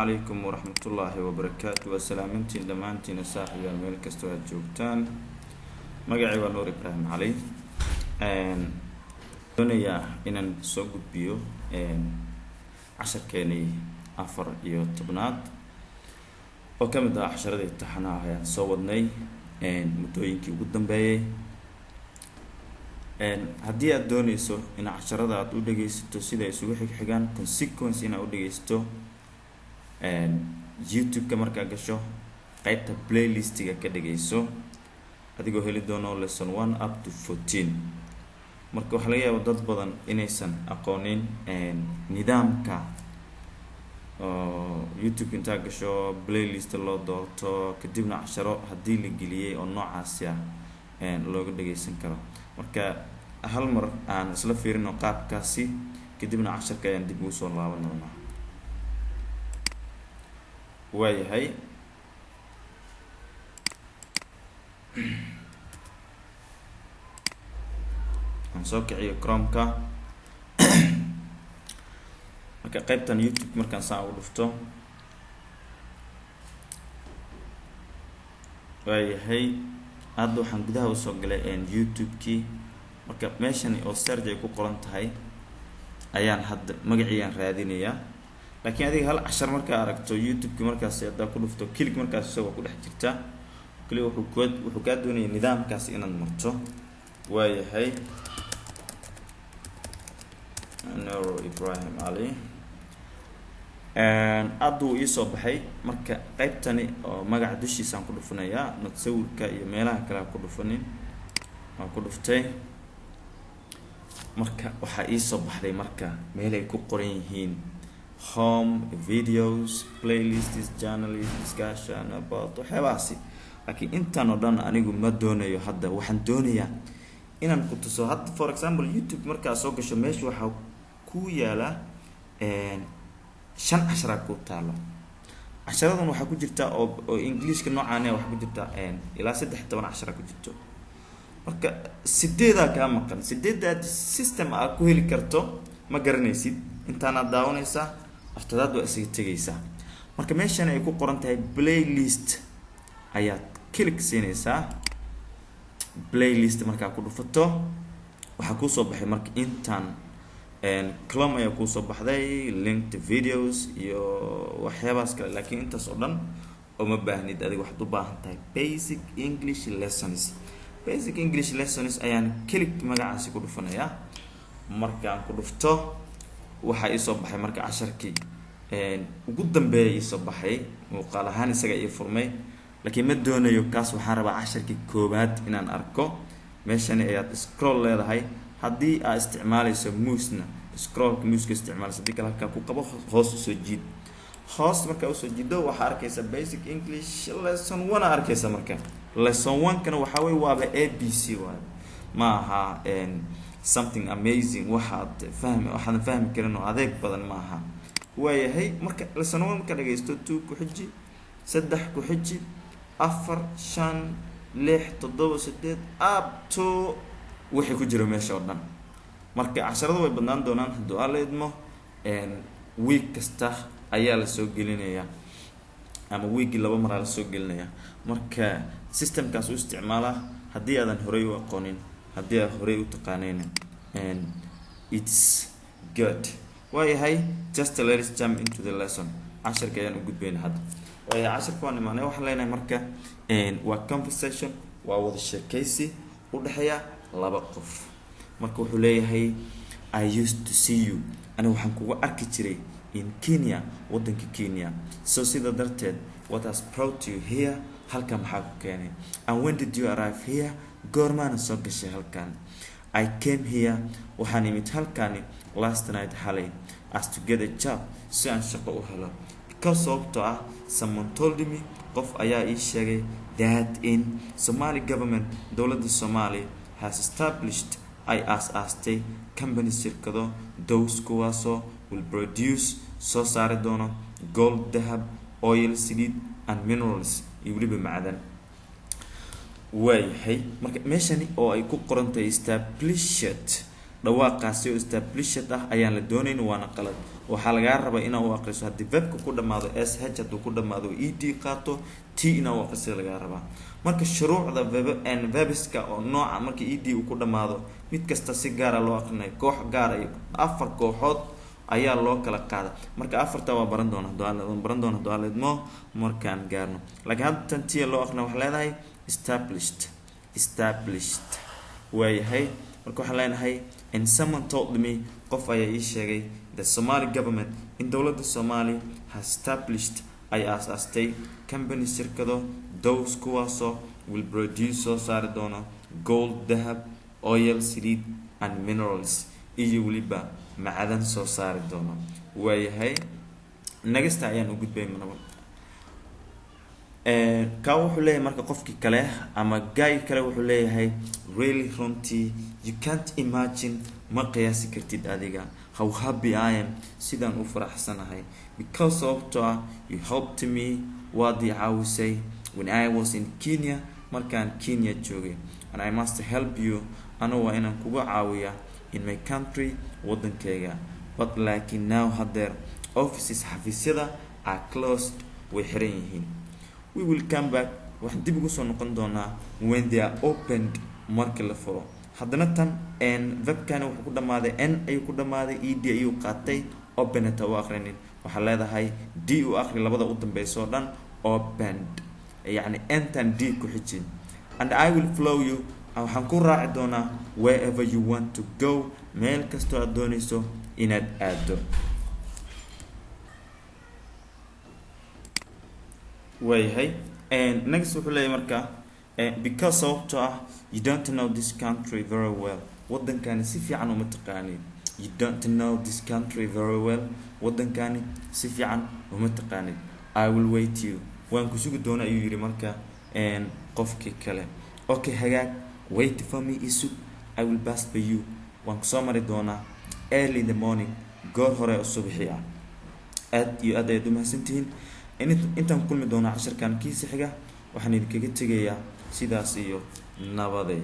عليكم ورحمة الله وبركاته وسلامتين دمانتين صاحبي الميل كستوى جوجتان مقعي ونور إبراهيم علي دنيا إن سوق بيو عشر كيني أفر إيو تبنات وكم دا عشرة دي تحنا هيا صوّدني مدوينكي قدام باي haddii aad doonayso in casharada aad u dhageysato sida ay isugu xigxigaan consequence in aad u dhageysato YouTube-ka markaa gasho qaybta playlist-ga ka dhageyso adigoo heli doono lesson 1 up to 14 marka waxa laga yaabaa dad badan inaysan aqoonin nidaamka YouTube inta gasho playlist loo doorto kadibna casharo haddii la geliyay oo noocaas ah looga dhageysan karo marka hal mar aan isla fiirino qaabkaasi kadibna casharka ayaan dib ugu soo laaban doonaa waayahay aan soo kiciyo Chrome-ka marka qaybtan YouTube markaan saa u dhufto waayahay hadda waxaan gudaha u soo galay YouTube-kii marka meeshan oo search ay ku qoran tahay ayaan hadda magaciisan raadinayaa laakiin adiga hal cashar marka aragto YouTube-ki markaas aad ku dhufto click markaas soo ku dhex jirta kaliya wuxuu ka doonayaa nidaamkaas inaad marto waayahay Nur Ibrahim Ali aduu ii soo baxay marka qaybtani oo magaca dushiisa aan ku dhufanayaa not sawirka iyo meelaha kale ku dhufanin waan ku dhuftay marka waxa ii soo baxday marka meel ay ku qoran yihiin home videos playlists journals discussion about waxyaabasi laakiin intaan oo dhan anigu ma doonayo hadda waxaan doonayaa inaan ku tuso hadda for example YouTube marka soo gasho meesha waxa ku yaala 5 cashar ku taalo casharadan waxa ku jirta oo Englishka noocaan ah waxa ku jirta ilaa 13 cashar ku jirto marka sideeda ka maqan sideeda system aad ku heli karto ma garanaysid intaana daawanaysa aftadaad waa isii tagaysa marka meeshan ay ku qoran tahay playlist ayaad click siinaysaa playlist marka ku dhufato waxa ku soo baxay marka intaan Chrome ayaa ku soo baxday linked videos iyo waxyaabaas kale laakiin intaas oo dhan oo ma baahnid adiga waxaad u baahan tahay basic English lessons ayaan click magacaasi ku dhufanayaa markaan ku dhufto waxa ii soo baxay marka casharkii ugu dambeeyay ii soo baxay muuqaal ahaan isaga ii furmay laakiin ma doonayo kaas waxaan rabaa casharkii koobaad inaan arko meeshan ayaad scroll leedahay haddii aad isticmaalayso mouse-na mouse-ka isticmaalayso hadii kale halka ku qabo hoos soo jiid hoos marka u soo jiido waxa arkaysa basic English lesson 1 arkaysa marka lesson 1 kana waxa way waaba ABC waa ma aha something amazing waxaad fahmi karin oo adeeg badan ma aha waayahay marka lesson 1 marka dhageysto 2 ku xiji 3 ku xiji 4 5 6 7 8 up to wixii ku jiro meesha oo dhan marka casharadu way badnaan doonaan haddii aad leedmo week kasta ayaa la soo gelinayaa ama week 2 mar la soo gelinayaa marka systemkaas u isticmaala haddii aadan horey u aqoonin haddii aad horey u taqaaneen it's good waayahay just let's jump into the lesson casharka ayaan u gudbaynaa hadda waayahay casharka waan imaanay waxaan leenahay marka waa conversation waa wada sheekaysi u dhaxaya laba qof marka wuxuu leeyahay I used to see you ana waxaan kugu arki jiray in Kenya wadanka Kenya so sida darteed what has brought you here halka maxaa ku keenay and when did you arrive here goormaana soo gashay halkan I came here waxaan imid halkani last night xalay as to get a job si aan shaqo u helo because someone told me qof ayaa ii sheegay that in Somali government dawladda Somali has established ISST company shirkado those kuwaaso will produce soo saari doono gold dahab oil seed and minerals iyo waliba macdan waayahay marka meeshani oo ay ku qoran tahay established dhawaaqaasi oo established ah ayaan la doonayn waana qalad waxaa lagaa rabaa inaa u aqriso haddii verbka ku dhamaado sh hadduu ku dhamaado ed qaato t inaa u aqriso lagaa rabaa marka shuruucda verbiska oo nooca marka ed uu ku dhamaado mid kasta si gaara loo aqrinayo koox gaar ay 4 kooxood ayaa loo kala qaada marka afarta waa baran doona duaaleedmo markaan gaarno laakiin hadda tan tia loo aqrina waxaa leedahay established waayahay marka waxaan leenahay and someone told me qof ayaa ii sheegay the Somali government in dowladda Somali has established ay aasaastay company shirkado those kuwaasoo will produce soo saari doono gold dahab oil saliid and minerals iyo weliba macdan soo saari doono waayahay nagasta ayaan u gudbay manaba ka wuxuu leeyahay marka qofkii kale ama guy kale wuxuu leeyahay really runtii you can't imagine ma qiyaasi kartid adiga how happy I am sidaan u faraxsanahay because of you helped me waad i caawisay when I was in Kenya markaan Kenya joogay and I must help you anoo waa inaan kuga caawiya in my country wadankayga but like now hadeer offices xafiisyada are closed way xiran yihiin we will come back waxaan dib ugu soo noqon doonaa when they are opened marka la furo haddana tan verbkan wuxuu ku dhamaaday n ayuu ku dhamaaday ed ayuu qaatay opened u aqrinin waxaa leedahay d u aqri labada u dambayso dhan opened yani entan d ku xijin and I will flow you waxaan ku raaci doonaa wherever you want to go meel kastoo aad doonayso inaad aado waayahay next wuxuu leeyahay marka because of you don't know this country very well wadankani si fiican uma taqaanid you don't know this country very well wadankani si fiican uma taqaanid I will wait you waan ku sugi doonaa ayuu yiri marka qofkii kale okay hagaag wait for me isug I will pass by you waan ku soo mari doonaa early in the morning goor hore oo subaxii ah aad iyo aad ayaad u mahadsantihiin intaan kulmi doonaa casharkan kiisa xiga waxaan idinkaga tegayaa sidaas iyo nabaday